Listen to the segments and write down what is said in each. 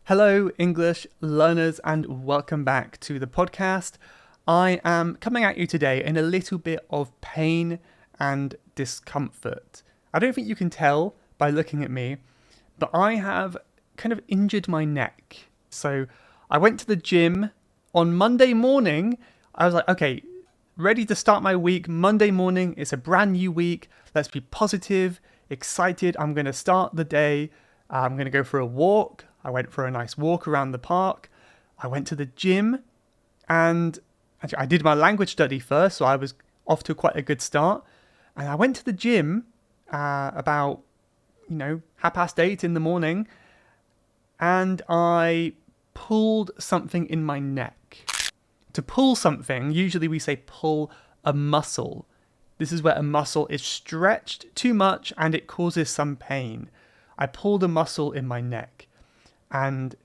Hello, English learners, and welcome back to the podcast. I am coming at you today in a little bit of pain and discomfort. I don't think you can tell by looking at me, but I have kind of injured my neck. So I went to the gym on Monday morning. I was like, okay, ready to start my week. Monday morning, it's a brand new week. Let's be positive, excited. I'm going to start the day. I'm going to go for a walk. I went for a nice walk around the park. I went to the gym and actually I did my language study first, so I was off to quite a good start. And I went to the gym about, 8:30 in the morning, and I pulled something in my neck. To pull something, usually we say pull a muscle. This is where a muscle is stretched too much and it causes some pain. I pulled a muscle in my neck. And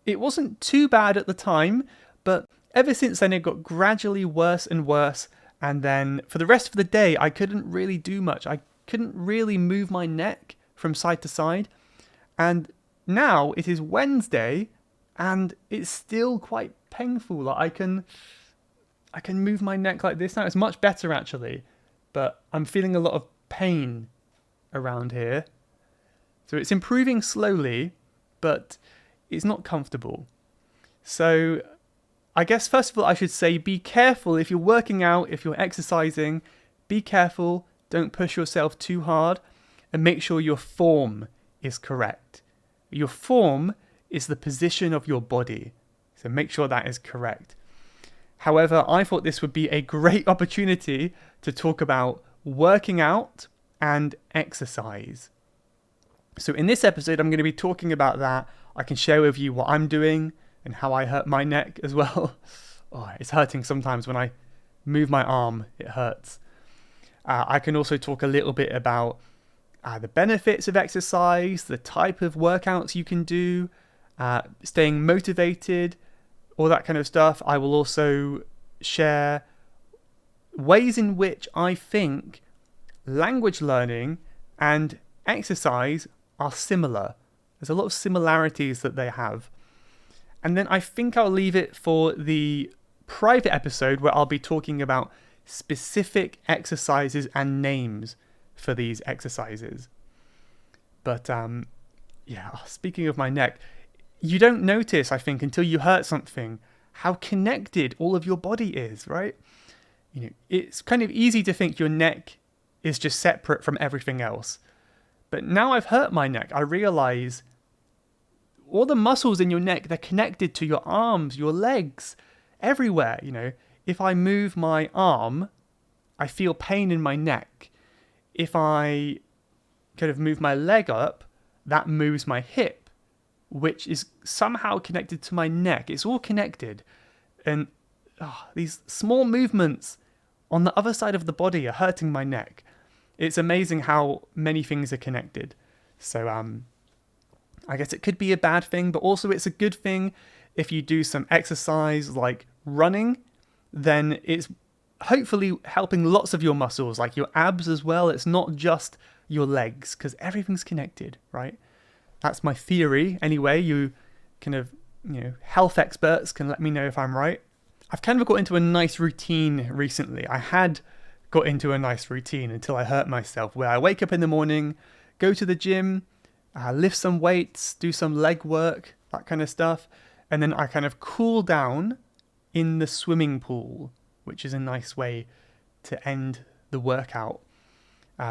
it wasn't too bad at the time, but ever since then it got gradually worse and worse. And then for the rest of the day, I couldn't really do much. I couldn't really move my neck from side to side. And now it is Wednesday and it's still quite painful. Like I can move my neck like this now. It's much better actually, but I'm feeling a lot of pain around here. So it's improving slowly, but it's not comfortable. So I guess first of all, I should say be careful if you're working out, if you're exercising, be careful, don't push yourself too hard, and make sure your form is correct. Your form is the position of your body, so make sure that is correct. However, I thought this would be a great opportunity to talk about working out and exercise. So in this episode, I'm going to be talking about that. I can share with you what I'm doing and how I hurt my neck as well. Oh, it's hurting sometimes when I move my arm, it hurts. I can also talk a little bit about the benefits of exercise, the type of workouts you can do, staying motivated, all that kind of stuff. I will also share ways in which I think language learning and exercise are similar. There's a lot of similarities that they have. And then I think I'll leave it for the private episode where I'll be talking about specific exercises and names for these exercises. But speaking of my neck, you don't notice, I think, until you hurt something, how connected all of your body is, right? It's kind of easy to think your neck is just separate from everything else. But now I've hurt my neck, I realize all the muscles in your neck, they're connected to your arms, your legs, everywhere. If I move my arm, I feel pain in my neck. If I kind of move my leg up, that moves my hip, which is somehow connected to my neck. It's all connected. And these small movements on the other side of the body are hurting my neck. It's amazing how many things are connected. So I guess it could be a bad thing, but also it's a good thing if you do some exercise like running, then it's hopefully helping lots of your muscles, like your abs as well. It's not just your legs, because everything's connected, right? That's my theory. Anyway, you kind of, health experts can let me know if I'm right. I've kind of got into a nice routine recently. I had got into a nice routine until I hurt myself, where I wake up in the morning, go to the gym, lift some weights, do some leg work, that kind of stuff, and then I kind of cool down in the swimming pool, which is a nice way to end the workout.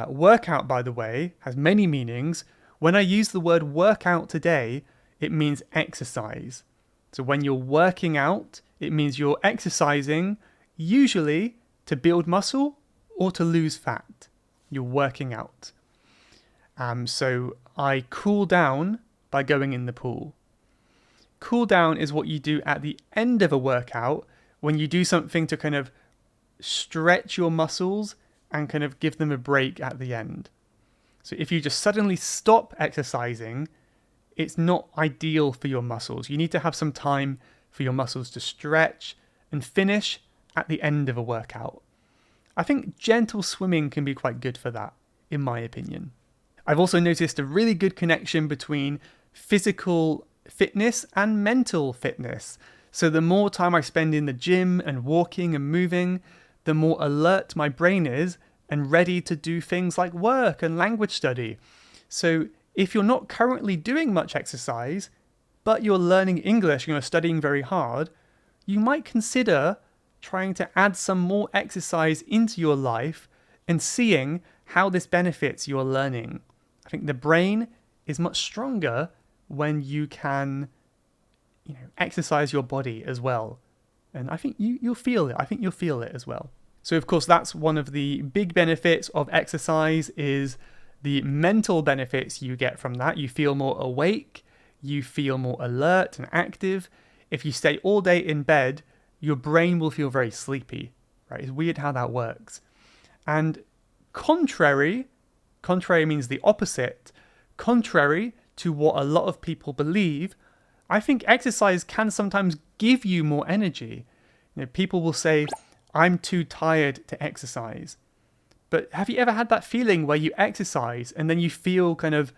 Workout, by the way, has many meanings. When I use the word workout today, it means exercise. So when you're working out, it means you're exercising, usually to build muscle or to lose fat. You're working out. So I cool down by going in the pool. Cool down is what you do at the end of a workout when you do something to kind of stretch your muscles and kind of give them a break at the end. So if you just suddenly stop exercising, it's not ideal for your muscles. You need to have some time for your muscles to stretch and finish at the end of a workout. I think gentle swimming can be quite good for that, in my opinion. I've also noticed a really good connection between physical fitness and mental fitness. So the more time I spend in the gym and walking and moving, the more alert my brain is and ready to do things like work and language study. So if you're not currently doing much exercise, but you're learning English and you're studying very hard, you might consider trying to add some more exercise into your life and seeing how this benefits your learning. I think the brain is much stronger when you can, exercise your body as well. And I think you'll feel it. I think you'll feel it as well. So of course, that's one of the big benefits of exercise is the mental benefits you get from that. You feel more awake, you feel more alert and active. If you stay all day in bed, your brain will feel very sleepy, right? It's weird how that works. And contrary means the opposite, contrary to what a lot of people believe, I think exercise can sometimes give you more energy. People will say, I'm too tired to exercise. But have you ever had that feeling where you exercise and then you feel kind of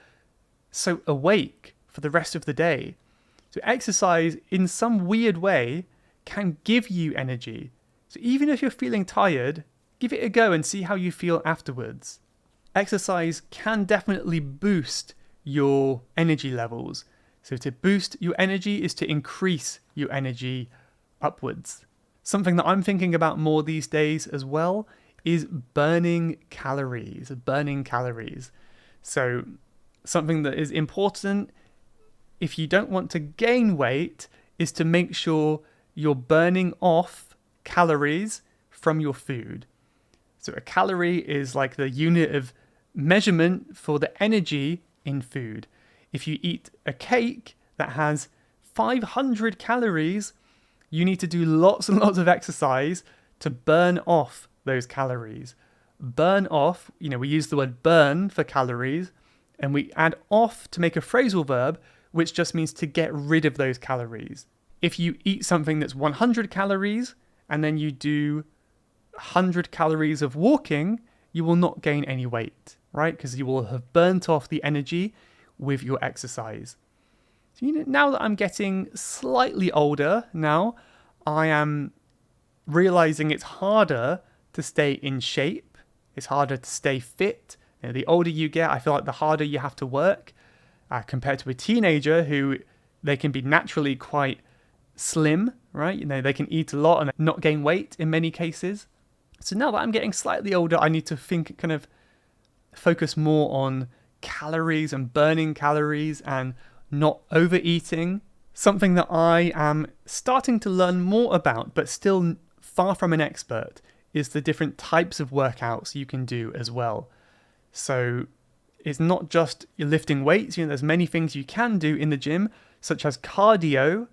so awake for the rest of the day? So exercise in some weird way can give you energy. So even if you're feeling tired, give it a go and see how you feel afterwards. Exercise can definitely boost your energy levels. So to boost your energy is to increase your energy upwards. Something that I'm thinking about more these days as well is burning calories. So something that is important if you don't want to gain weight is to make sure you're burning off calories from your food. So a calorie is like the unit of measurement for the energy in food. If you eat a cake that has 500 calories, you need to do lots and lots of exercise to burn off those calories. Burn off, we use the word burn for calories, and we add off to make a phrasal verb, which just means to get rid of those calories. If you eat something that's 100 calories and then you do 100 calories of walking, you will not gain any weight, right? Because you will have burnt off the energy with your exercise. So now that I'm getting slightly older now, I am realizing it's harder to stay in shape. It's harder to stay fit. The older you get, I feel like the harder you have to work compared to a teenager who they can be naturally quite slim, right? They can eat a lot and not gain weight in many cases. So now that I'm getting slightly older, I need to kind of focus more on calories and burning calories and not overeating. Something that I am starting to learn more about, but still far from an expert, is the different types of workouts you can do as well. So it's not just you're lifting weights. There's many things you can do in the gym, such as cardio.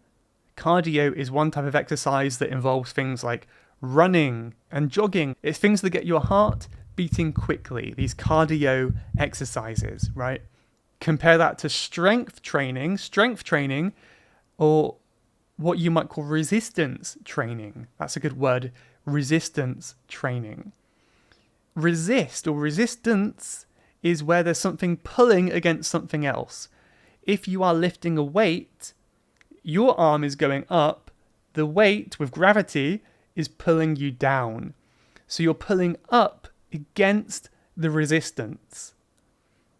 Cardio is one type of exercise that involves things like running and jogging. It's things that get your heart beating quickly, these cardio exercises, right? Compare that to strength training, or what you might call resistance training. That's a good word, resistance training. Resist or resistance is where there's something pulling against something else. If you are lifting a weight, your arm is going up, the weight with gravity is pulling you down. So you're pulling up against the resistance.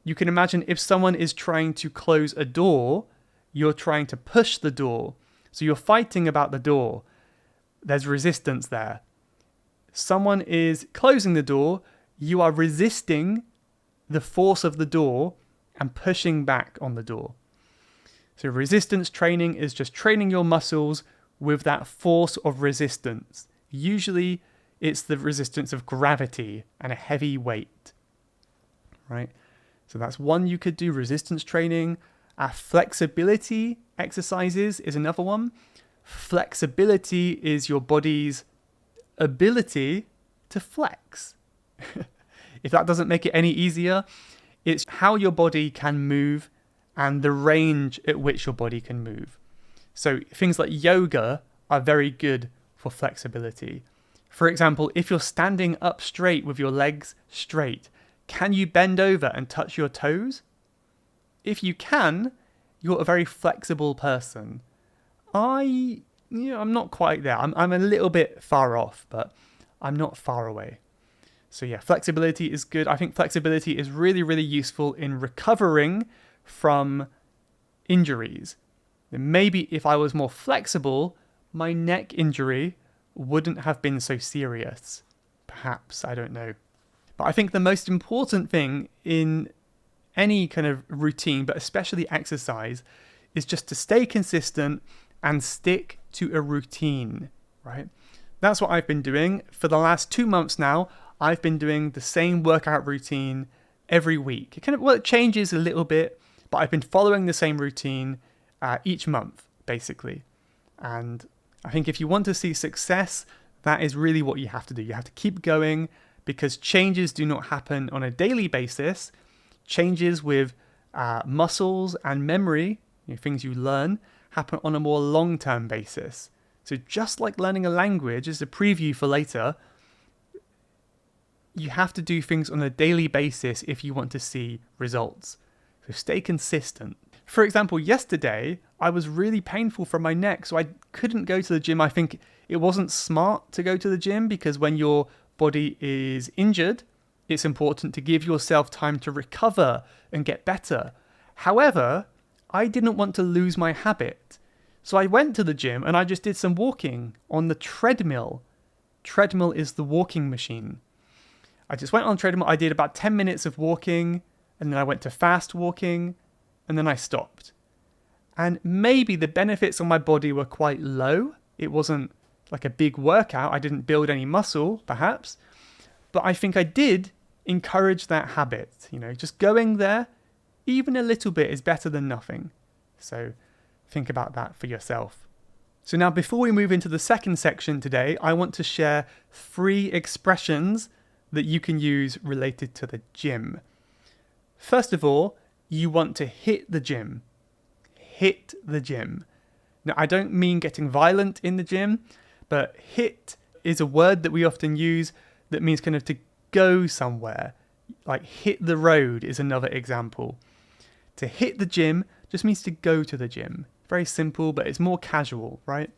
You can imagine if someone is trying to close a door, you're trying to push the door. So you're fighting about the door. There's resistance there. Someone is closing the door, you are resisting the force of the door and pushing back on the door. So resistance training is just training your muscles with that force of resistance. Usually it's the resistance of gravity and a heavy weight, right? So that's one you could do, resistance training. Flexibility exercises is another one. Flexibility is your body's ability to flex. If that doesn't make it any easier, it's how your body can move and the range at which your body can move. So things like yoga are very good for flexibility. For example, if you're standing up straight with your legs straight, can you bend over and touch your toes? If you can, you're a very flexible person. I'm not quite there. I'm a little bit far off, but I'm not far away. So yeah, flexibility is good. I think flexibility is really, really useful in recovering from injuries. And maybe if I was more flexible, my neck injury wouldn't have been so serious. Perhaps, I don't know. But I think the most important thing in any kind of routine, but especially exercise, is just to stay consistent and stick to a routine, right? That's what I've been doing. For the last 2 months now, I've been doing the same workout routine every week. It changes a little bit, but I've been following the same routine each month, basically. And I think if you want to see success, that is really what you have to do. You have to keep going, because changes do not happen on a daily basis. Changes with muscles and memory, things you learn, happen on a more long-term basis. So just like learning a language is a preview for later, you have to do things on a daily basis if you want to see results. So stay consistent. For example, yesterday, I was really painful from my neck, so I couldn't go to the gym. I think it wasn't smart to go to the gym, because when your body is injured, it's important to give yourself time to recover and get better. However, I didn't want to lose my habit. So I went to the gym and I just did some walking on the treadmill. Treadmill is the walking machine. I just went on treadmill. I did about 10 minutes of walking, and then I went to fast walking, and then I stopped. And maybe the benefits on my body were quite low. It wasn't like a big workout. I didn't build any muscle, perhaps. But I think I did encourage that habit. Just going there, even a little bit, is better than nothing. So think about that for yourself. So now, before we move into the second section today, I want to share 3 expressions that you can use related to the gym. First of all, you want to hit the gym. Hit the gym. Now, I don't mean getting violent in the gym, but hit is a word that we often use that means kind of to go somewhere. Like hit the road is another example. To hit the gym just means to go to the gym. Very simple, but it's more casual, right?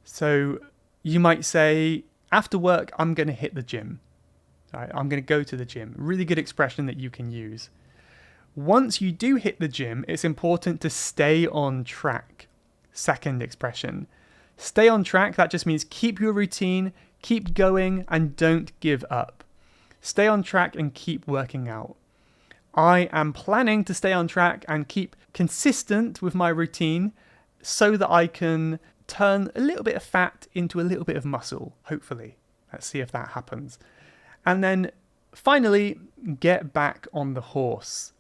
So you might say, after work, I'm going to hit the gym. Right? I'm going to go to the gym. Really good expression that you can use. Once you do hit the gym, it's important to stay on track. Second expression. Stay on track, that just means keep your routine, keep going, and don't give up. Stay on track and keep working out. I am planning to stay on track and keep consistent with my routine so that I can turn a little bit of fat into a little bit of muscle, hopefully. Let's see if that happens. And then finally, get back on the horse.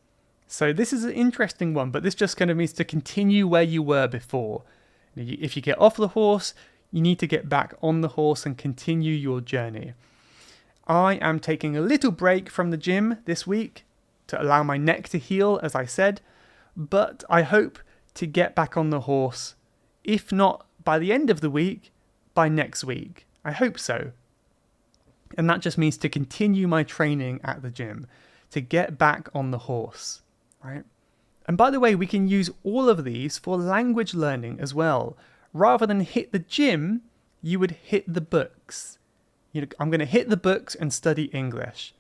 So this is an interesting one, but this just kind of means to continue where you were before. If you get off the horse, you need to get back on the horse and continue your journey. I am taking a little break from the gym this week to allow my neck to heal, as I said, but I hope to get back on the horse, if not by the end of the week, by next week. I hope so. And that just means to continue my training at the gym, to get back on the horse, right? And by the way, we can use all of these for language learning as well. Rather than hit the gym, you would hit the books. I'm going to hit the books and study English.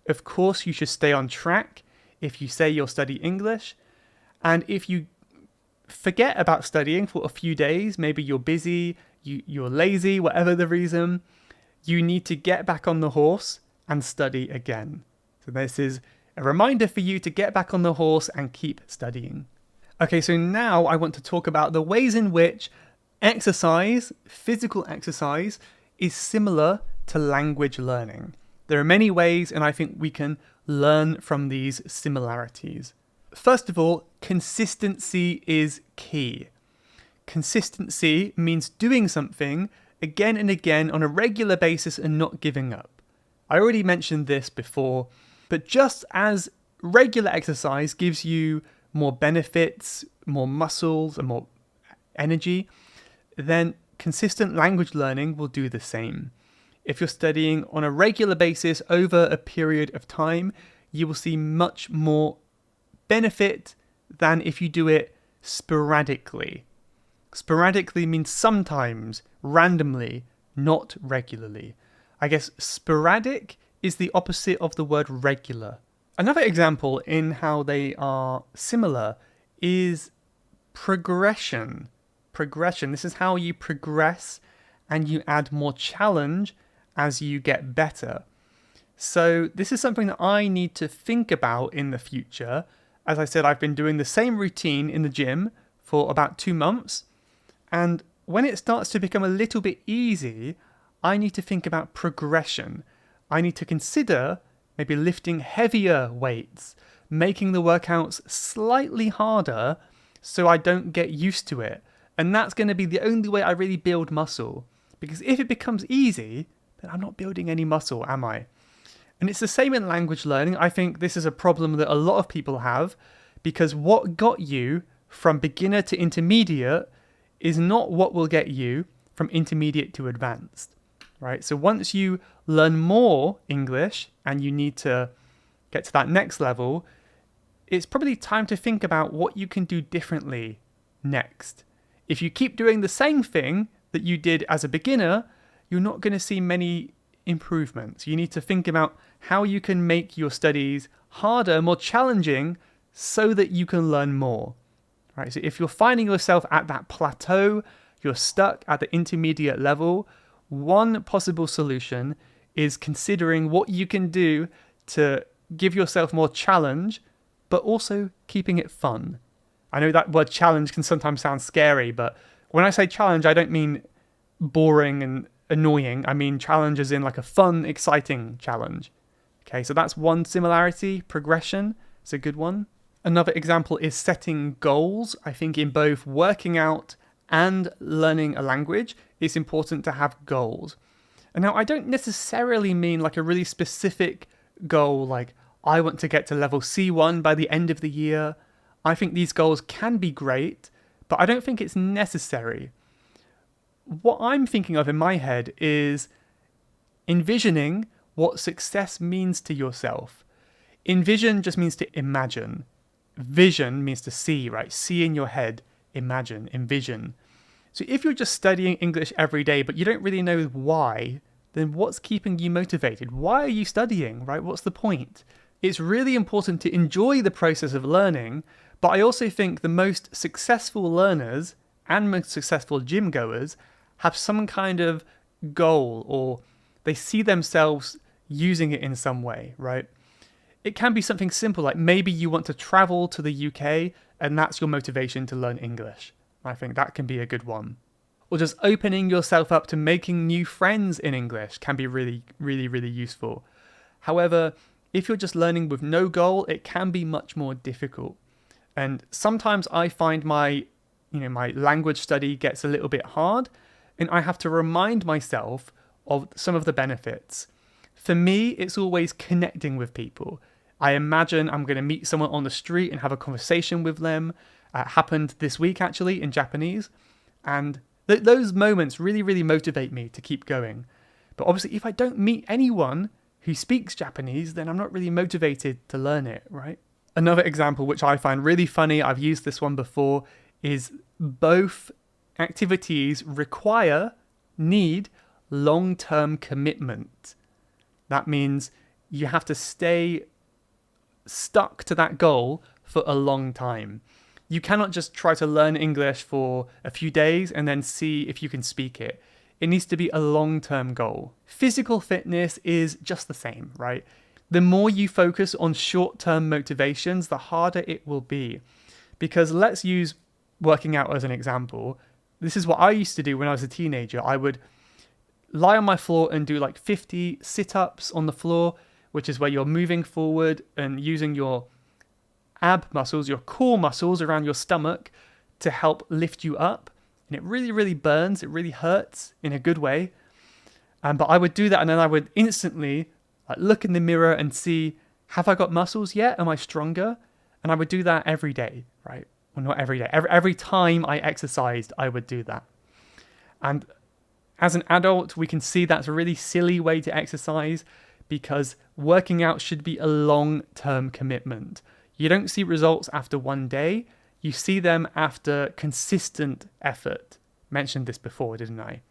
Of course, you should stay on track if you say you'll study English. And if you forget about studying for a few days, maybe you're busy, you're lazy, whatever the reason, you need to get back on the horse and study again. So this is a reminder for you to get back on the horse and keep studying. Okay, so now I want to talk about the ways in which exercise, physical exercise, is similar to language learning. There are many ways, and I think we can learn from these similarities. First of all, consistency is key. Consistency means doing something again and again on a regular basis and not giving up. I already mentioned this before, but just as regular exercise gives you more benefits, more muscles, and more energy, then consistent language learning will do the same. If you're studying on a regular basis over a period of time, you will see much more benefit than if you do it sporadically. Sporadically means sometimes, randomly, not regularly. I guess sporadic is the opposite of the word regular. Another example in how they are similar is progression. Progression. This is how you progress and you add more challenge as you get better. So this is something that I need to think about in the future. As I said, I've been doing the same routine in the gym for about 2 months. And when it starts to become a little bit easy, I need to think about progression. I need to consider maybe lifting heavier weights, making the workouts slightly harder so I don't get used to it. And that's going to be the only way I really build muscle. Because if it becomes easy, then I'm not building any muscle, am I? And it's the same in language learning. I think this is a problem that a lot of people have, because what got you from beginner to intermediate is not what will get you from intermediate to advanced, right? So once you learn more English and you need to get to that next level, it's probably time to think about what you can do differently next. If you keep doing the same thing that you did as a beginner, you're not going to see many improvements. You need to think about how you can make your studies harder, more challenging, so that you can learn more. Right? So if you're finding yourself at that plateau, you're stuck at the intermediate level, one possible solution is considering what you can do to give yourself more challenge, but also keeping it fun. I know that word challenge can sometimes sound scary, but when I say challenge, I don't mean boring and annoying. I mean challenge as in like a fun, exciting challenge. Okay, so that's one similarity. Progression is a good one. Another example is setting goals. I think in both working out and learning a language, it's important to have goals. And now I don't necessarily mean like a really specific goal, like I want to get to level C1 by the end of the year. I think these goals can be great, but I don't think it's necessary. What I'm thinking of in my head is envisioning what success means to yourself. Envision just means to imagine. Vision means to see, right? See in your head, imagine, envision. So if you're just studying English every day, but you don't really know why, then what's keeping you motivated? Why are you studying, right? What's the point? It's really important to enjoy the process of learning, but I also think the most successful learners and most successful gym goers have some kind of goal, or they see themselves using it in some way, right? It can be something simple, like maybe you want to travel to the UK and that's your motivation to learn English. I think that can be a good one. Or just opening yourself up to making new friends in English can be really, really, really useful. However, if you're just learning with no goal, it can be much more difficult. And sometimes I find my language study gets a little bit hard, and I have to remind myself of some of the benefits. For me, it's always connecting with people. I imagine I'm going to meet someone on the street and have a conversation with them. Happened this week, actually, in Japanese. And those moments really, really motivate me to keep going. But obviously, if I don't meet anyone who speaks Japanese, then I'm not really motivated to learn it, right? Another example, which I find really funny, I've used this one before, is both activities need long-term commitment. That means you have to stay stuck to that goal for a long time. You cannot just try to learn English for a few days and then see if you can speak it. It needs to be a long-term goal. Physical fitness is just the same, right? The more you focus on short-term motivations, the harder it will be. Because let's use working out as an example. This is what I used to do when I was a teenager. I would lie on my floor and do like 50 sit-ups on the floor, which is where you're moving forward and using your ab muscles, your core muscles around your stomach to help lift you up. And it really, really burns. It really hurts in a good way. But I would do that, and then I would instantly look in the mirror and see, have I got muscles yet? Am I stronger? And I would do that every day, right? Well, not every day. Every time I exercised, I would do that. And as an adult, we can see that's a really silly way to exercise, because working out should be a long-term commitment. You don't see results after one day. You see them after consistent effort. Mentioned this before, didn't I?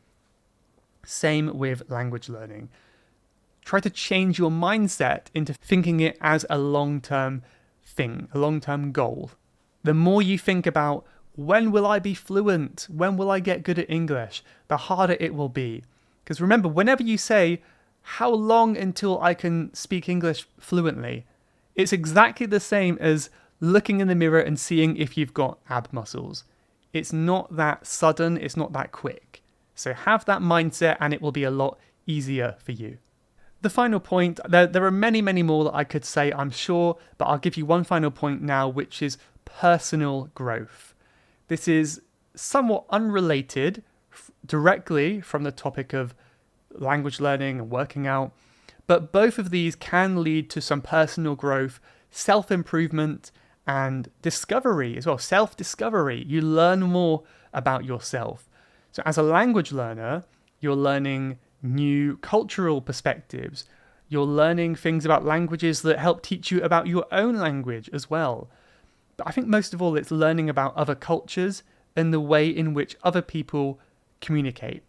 Same with language learning. Try to change your mindset into thinking it as a long-term thing, a long-term goal. The more you think about, when will I be fluent? When will I get good at English? The harder it will be. Because remember, whenever you say, how long until I can speak English fluently? It's exactly the same as looking in the mirror and seeing if you've got ab muscles. It's not that sudden, it's not that quick. So have that mindset and it will be a lot easier for you. The final point, there are many, many more that I could say, I'm sure, but I'll give you one final point now, which is personal growth. This is somewhat unrelated directly from the topic of language learning and working out, but both of these can lead to some personal growth, self-improvement, and discovery as well, self-discovery. You learn more about yourself. So as a language learner, you're learning new cultural perspectives. You're learning things about languages that help teach you about your own language as well. But I think most of all, it's learning about other cultures and the way in which other people communicate.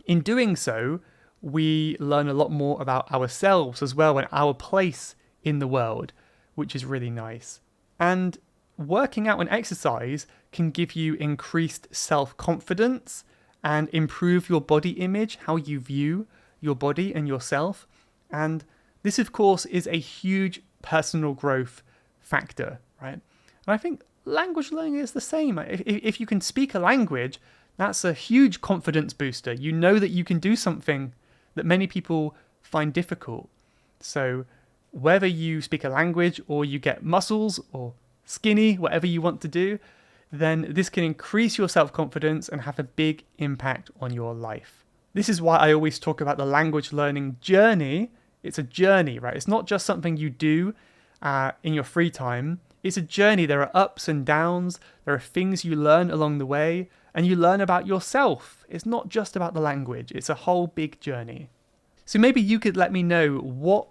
In doing so, we learn a lot more about ourselves as well and our place in the world, which is really nice. And working out and exercise can give you increased self-confidence and improve your body image, how you view your body and yourself. And this, of course, is a huge personal growth factor, right? And I think language learning is the same. If you can speak a language, that's a huge confidence booster. You know that you can do something that many people find difficult. So whether you speak a language or you get muscles or skinny, whatever you want to do, then this can increase your self-confidence and have a big impact on your life. This is why I always talk about the language learning journey. It's a journey, right? It's not just something you do in your free time. It's a journey. There are ups and downs. There are things you learn along the way, and you learn about yourself. It's not just about the language. It's a whole big journey. So maybe you could let me know what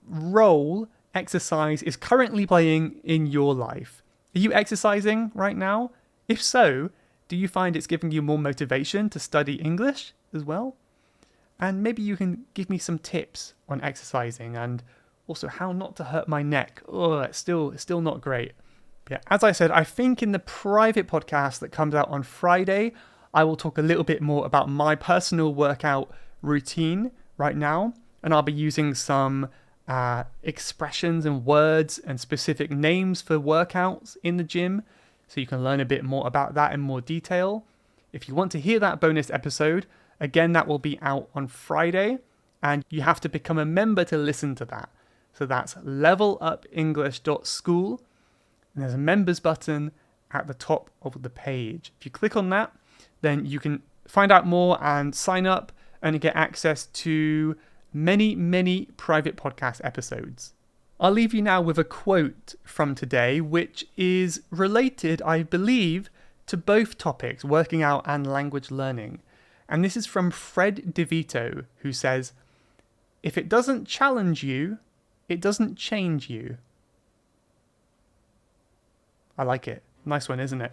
role exercise is currently playing in your life. Are you exercising right now? If so, do you find it's giving you more motivation to study English as well? And maybe you can give me some tips on exercising and also how not to hurt my neck. Oh, it's still not great. But yeah, as I said, I think in the private podcast that comes out on Friday, I will talk a little bit more about my personal workout routine right now. And I'll be using some expressions and words and specific names for workouts in the gym, so you can learn a bit more about that in more detail. If you want to hear that bonus episode, again, that will be out on Friday, and you have to become a member to listen to that. So that's levelupenglish.school, and there's a members button at the top of the page. If you click on that, then you can find out more and sign up and get access to many private podcast episodes. I'll leave you now with a quote from today, which is related, I believe, to both topics, working out and language learning. And this is from Fred DeVito, who says, "If it doesn't challenge you, it doesn't change you." I like it. Nice one, isn't it?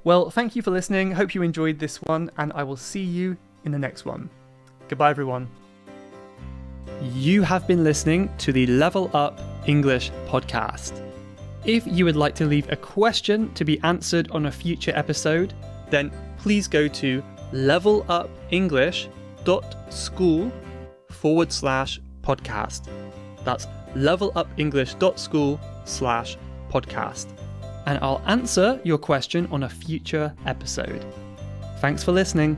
Well, thank you for listening. Hope you enjoyed this one, and I will see you in the next one. Goodbye, everyone. You have been listening to the Level Up English podcast. If you would like to leave a question to be answered on a future episode, then please go to levelupenglish.school/podcast. That's levelupenglish.school/podcast. And I'll answer your question on a future episode. Thanks for listening.